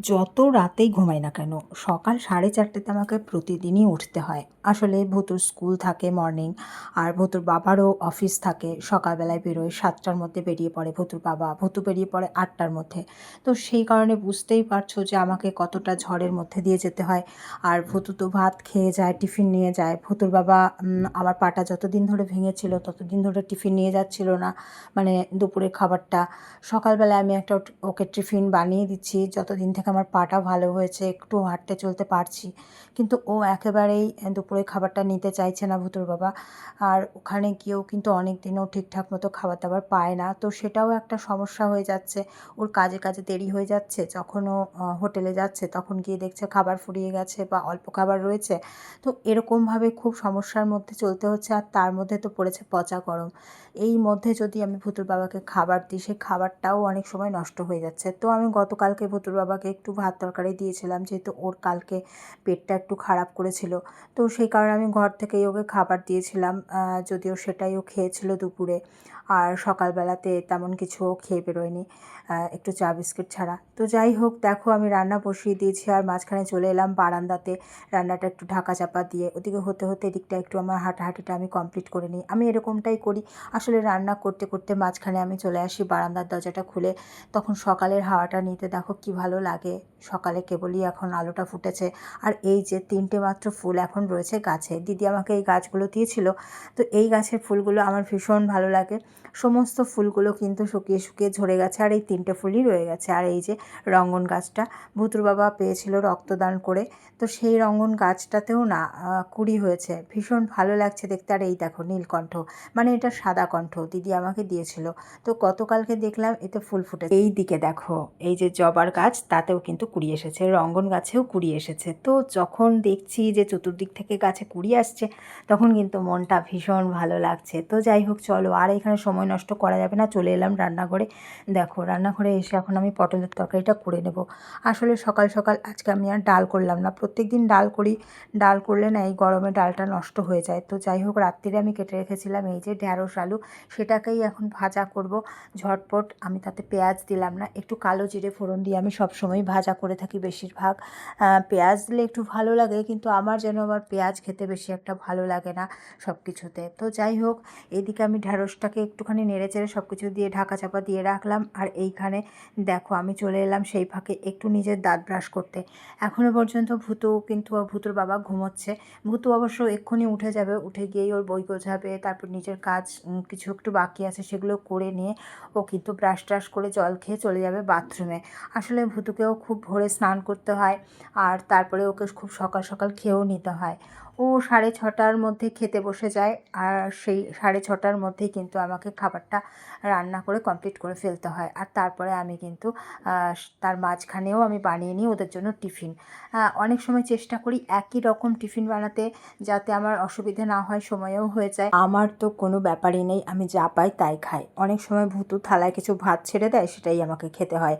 যত রাতেই ঘুমাই না কেন সকাল 4:30তে আমাকে প্রতিদিনই উঠতে হয়। আসলে ভূতুর স্কুল থাকে মর্নিং, আর ভূতুর বাবারও অফিস থাকে। সকালবেলায় বেরোয় 7টার মধ্যে বেরিয়ে পড়ে ভূতুর বাবা, ভূতু বেরিয়ে পড়ে 8টার মধ্যে। তো সেই কারণে বুঝতেই পারছো যে আমাকে কতটা ঝড়ের মধ্যে দিয়ে যেতে হয়। আর ভূতু তো ভাত খেয়ে যায়, টিফিন নিয়ে যায়। ভূতুর বাবা আমার পাটা যতদিন ধরে ভেঙেছিল ততদিন ধরে টিফিন নিয়ে যাচ্ছিল না, মানে দুপুরের খাবারটা। সকালবেলায় আমি একটা ওকে টিফিন বানিয়ে দিচ্ছি, যতদিন থেকে আমার পাটা ভালো হয়েছে, একটু হাঁটতে চলতে পারছি। কিন্তু ও একেবারেই দুপুরের খাবারটা নিতে চাইছে না ভূতুর বাবা। আর ওখানে গিয়েও কিন্তু অনেক দিনও ঠিকঠাক মতো খাবার দাবার পায় না, তো সেটাও একটা সমস্যা হয়ে যাচ্ছে। ওর কাজে কাজে দেরি হয়ে যাচ্ছে, যখন ও হোটেলে যাচ্ছে তখন গিয়ে দেখছে খাবার ফুরিয়ে গেছে বা অল্প খাবার রয়েছে। তো এরকমভাবে খুব সমস্যার মধ্যে চলতে হচ্ছে, আর তার মধ্যে তো পড়েছে পচা গরম। এই মধ্যে যদি আমি ভূতুর বাবাকে খাবার দিই, সেই খাবারটাও অনেক সময় নষ্ট হয়ে যাচ্ছে। তো আমি গতকালকে ভূতুর বাবাকে একটু ভাত তরকারি দিয়েছিলাম, যেহেতু ওর কালকে পেটটা একটু খারাপ করেছিল। তো সেই কারণে আমি ঘর থেকেই ওকে খাবার দিয়েছিলাম, যদিও সেটাই ও খেয়েছিল দুপুরে। আর সকালবেলাতে তেমন কিছু ও খেয়ে বেরোয়নি, একটু চা বিস্কিট ছাড়া। তো যাই হোক, দেখো আমি রান্না বসিয়ে দিয়েছি আর মাঝখানে চলে এলাম বারান্দাতে রান্নাটা একটু ঢাকা চাপা দিয়ে। ওদিকে হতে হতে এদিকটা একটু আমার হাঁটাহাঁটিটা আমি কমপ্লিট করে নিই। আমি এরকমটাই করি। আসলে রান্না করতে করতে মাঝখানে আমি চলে আসি বারান্দার দরজাটা খুলে, তখন সকালের হাওয়াটা নিতে দেখো কি ভালো লাগে। সকালে কেবলই এখন আলোটা ফুটেছে, আর এই যে 3টে মাত্র ফুল এখন রয়েছে গাছে। দিদি আমাকে এই গাছগুলো দিয়েছিল, তো এই গাছের ফুলগুলো আমার ভীষণ ভালো লাগে। সমস্ত ফুলগুলো কিন্তু শুকিয়ে শুকিয়ে ঝরে গেছে, আর এই 3টে ফুলই রয়ে গেছে। আর এই যে রঙ্গন গাছটা ভূতুর বাবা পেয়েছিল রক্তদান করে, তো সেই রঙ্গন গাছটাতেও না কুঁড়ি হয়েছে, ভীষণ ভালো লাগছে দেখতে। আর এই দেখো নীলকণ্ঠ, মানে এটা সাদা কণ্ঠ, দিদি আমাকে দিয়েছিল। তো গতকালকে দেখলাম এতে ফুল ফুটেছে। এই দিকে দেখো, এই যে জবার গাছ তাতেও কিন্তু কুড়ি এসেছে, রঙ্গন গাছেও কুড়ি এসেছে। তো যখন দেখছি যে চতুর্দিক থেকে গাছে কুড়ি আসছে, তখন কিন্তু মনটা ভীষণ ভালো লাগছে। তো যাই হোক, চলো আর এখানে সময় নষ্ট করা যাবে না, চলে এলাম রান্নাঘরে। দেখো রান্নাঘরে এসে এখন আমি পটলের তরকারিটা করে নেব। আসলে সকাল সকাল আজকে আমি আর ডাল করলাম না, প্রত্যেক দিন ডাল করি। ডাল করলে না এই গরমে ডালটা নষ্ট হয়ে যায়। তো যাই হোক, রাত্রিরে আমি কেটে রেখেছিলাম এই যে ঢ্যাঁড়স আলু, সেটাকেই এখন ভাজা করব ঝটপট। আমি তাতে পেঁয়াজ দিলাম না, একটু কালো জিরে ফোড়ন দিয়ে আমি সবসময় ভাজা করে থাকি বেশিরভাগ। পেঁয়াজ দিলে একটু ভালো লাগে, কিন্তু আমার যেন আবার পেঁয়াজ খেতে বেশি একটা ভালো লাগে না সব কিছুতে। তো যাই হোক, এদিকে আমি ঢ্যাঁড়সটাকে একটুখানি নেড়ে চেড়ে সব কিছু দিয়ে ঢাকা চাপা দিয়ে রাখলাম। আর এইখানে দেখো আমি চলে এলাম সেই ফাঁকে একটু নিজের দাঁত ব্রাশ করতে। এখনও পর্যন্ত ভূতুর বাবা ঘুমোচ্ছে। ভূতু অবশ্য এক্ষুনি উঠে যাবে, উঠে গিয়েই ওর বই গোছাবে, তারপর নিজের কাজ কিছু একটু বাকি আছে সেগুলো করে নিয়ে ও কিন্তু ব্রাশ ট্রাশ করে জল খেয়ে চলে যাবে বাথরুমে। আসলে ভূতুকেও খুব ভোরে স্নান করতে হয়, আর তারপরে ওকে খুব সকাল সকাল খেয়েও নিতে হয়। ও 6:30টার মধ্যে খেতে বসে যায়, আর সেই 6:30টার মধ্যেই কিন্তু আমাকে খাবারটা রান্না করে কমপ্লিট করে ফেলতে হয়। আর তারপরে আমি কিন্তু তার মাঝখানেও আমি বানিয়ে নিই ওদের জন্য টিফিন। অনেক সময় চেষ্টা করি একই রকম টিফিন বানাতে, যাতে আমার অসুবিধে না হয়, সময়েও হয়ে যায়। আমার তো কোনো ব্যাপারই নেই, আমি যা পাই তাই খাই। অনেক সময় ভূতু থালায় কিছু ভাত ছেড়ে দেয়, সেটাই আমাকে খেতে হয়।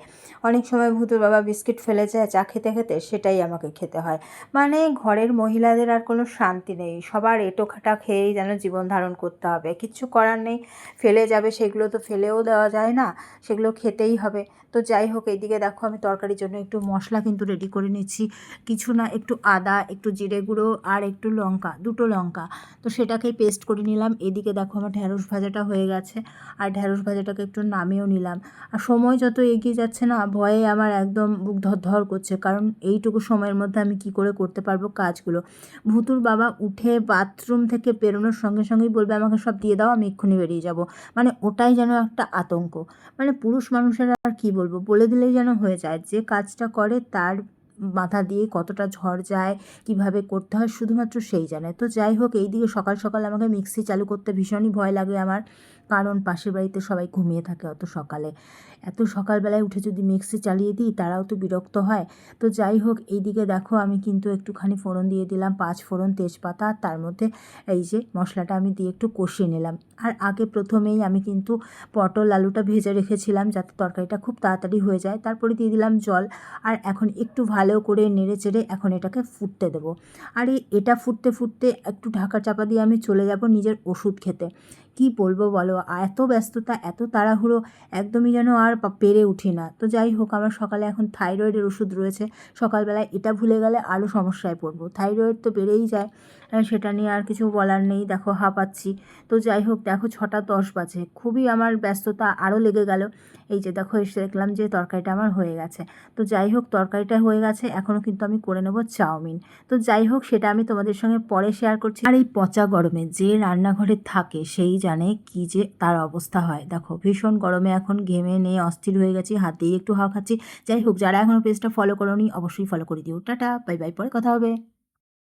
অনেক সময় ভূতুর বাবা বিস্কিট ফেলে যায় চা খেতে খেতে, সেটাই আমাকে খেতে হয়। মানে ঘরের মহিলাদের আর কোনো শান্তি নেই, সবার এঁটোখাটা খেয়েই যেন জীবন ধারণ করতে হবে। কিচ্ছু করার নেই, ফেলে যাবে সেগুলো তো ফেলেও দেওয়া যায় না, সেগুলো খেতেই হবে। তো যাই হোক, এইদিকে দেখো আমি তরকারির জন্য একটু মশলা কিন্তু রেডি করে নিচ্ছি। কিছু না, একটু আদা, একটু জিরে গুঁড়ো আর একটু লঙ্কা, দুটো লঙ্কা, তো সেটাকেই পেস্ট করে নিলাম। এদিকে দেখো আমার ঢ্যাঁড়স ভাজাটা হয়ে গেছে, আর ঢ্যাঁড়স ভাজাটাকে একটু নামিয়েও নিলাম। আর সময় যত এগিয়ে যাচ্ছে না, ভয়ে আমার একদম বুক ধরধর করছে, কারণ এইটুকু সময়ের মধ্যে আমি কি করে করতে পারবো কাজগুলো। ভূতুর বাবা উঠে বাথরুম থেকে বেরোনোর সঙ্গে সঙ্গেই বলবে আমাকে সব দিয়ে দাও, আমি এক্ষুনি বেরিয়ে যাব। মানে ওটাই যেন একটা আতঙ্ক। মানে পুরুষ মানুষেরা আর কি বলবো, বলে দিলেই যেন হয়ে যায়। যে কাজটা করে তার মাথা দিয়ে কতটা ঝড় যায়, কিভাবে করতে হয় শুধুমাত্র সেই জানে। তো যাই হোক, এই দিকে সকাল সকাল আমাকে মিক্সি চালু করতে ভীষণই ভয় লাগে আমার, কারণ পাশের বাড়িতে সবাই ঘুমিয়ে থাকে অত সকালে। এত সকালবেলায় উঠে যদি মিক্সি চালিয়ে দিই, তারাও তো বিরক্ত হয়। তো যাই হোক, এই দিকে দেখো আমি কিন্তু একটুখানি ফোড়ন দিয়ে দিলাম, 5 ফোড়ন তেজপাতা, তার মধ্যে এই যে মশলাটা আমি দিয়ে একটু কষিয়ে নিলাম। আর আগে প্রথমেই আমি কিন্তু পটল আলুটা ভেজে রেখেছিলাম যাতে তরকারিটা খুব তাড়াতাড়ি হয়ে যায়। তারপরে দিয়ে দিলাম জল, আর এখন একটু ভালো করে নেড়ে চেড়ে এখন এটাকে ফুটতে দেবো। আর এটা ফুটতে ফুটতে একটু ঢাকা চাপা দিয়ে আমি চলে যাব নিজের ওষুধ খেতে। কি বলবো বলো, এত ব্যস্ততা, এত তাড়াহুড়ো, একদমই যেন আর পেরে উঠি না। তো যাই হোক, আমার সকালে এখন থাইরয়েডের ওষুধ রয়েছে। সকালবেলায় এটা ভুলে গেলে আরও সমস্যায় পড়বো। থাইরয়েড তো বেড়েই যায়, সেটা নিয়ে আর কিছু বলার নেই। দেখো হাঁপাচ্ছি। তো যাই হোক, দেখো 6টা 10 বাজে, খুবই আমার ব্যস্ততা আরও লেগে গেল। এই যে দেখো এসে দেখলাম যে তরকারিটা আমার হয়ে গেছে। তো যাই হোক, তরকারিটা হয়ে গেছে, এখনও কিন্তু আমি করে নেব চাউমিন। তো যাই হোক, সেটা আমি তোমাদের সঙ্গে পরে শেয়ার করছি। আর এই পচা গরমে যে রান্নাঘরে থাকে সেই জানে কি যে তার অবস্থা হয়। দেখো ভীষণ গরমে এখন ঘেমে নিয়ে অস্থির হয়ে গেছি, হাতেই একটু হাওয়া খাচ্ছি। যাই হোক, যারা এখনও পেজটা ফলো করোনি অবশ্যই ফলো করে দিও। টাটা, বাই বাই, পরে কথা হবে।